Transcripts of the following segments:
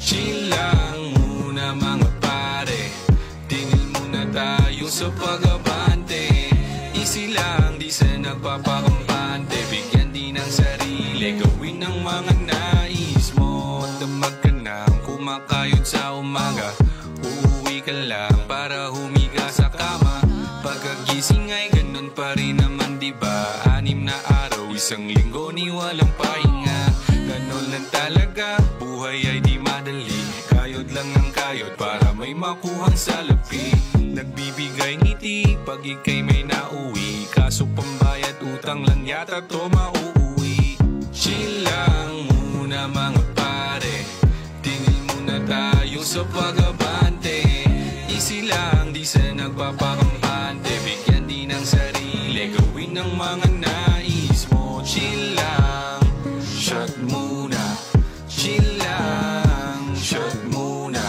Chill lang muna mga pare, tingin muna tayo sa pag-abante. Easy lang, di sa nagpapakampante, bigyan din ng sarili, gawin ang mga nais mo. Damag ka na kumakayod sa umaga, uuwi ka lang para humiga sa kama. Pagkagising ay ganun pa rin naman, diba? 6 na araw, isang linggo ni walang pahinga. Ganun lang talaga, buhay ay di madali. Kayod lang ang kayod para may makuhang salapi. Nagbibigay ngiti pag ikay may nauwi, kaso pambayad utang lang yata to mauuwi. Chill lang muna mga pare, tingin muna tayo sa pag-abante. Easy lang, di sa nagpapakampante, bigyan din ng sarili, gawin ang mga nais mo. Chill lang, shot muna. Chill lang, shot muna.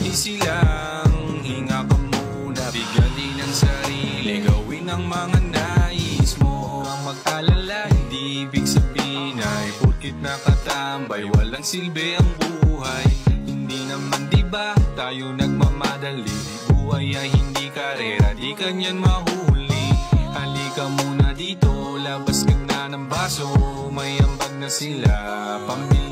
Easy lang, hinga ka muna, bigyan din ng sarili, gawin ang mga nais mo. Ang mag-alala, hindi ibig sabihin ay porkit nakatambay, walang silbi ang buhay. Hindi naman diba tayo nagmamadali, buhay ay hindi karera, di kanyan mahuli. Halika muna dito, labas ka na ng baso, may ambag na sila, pambili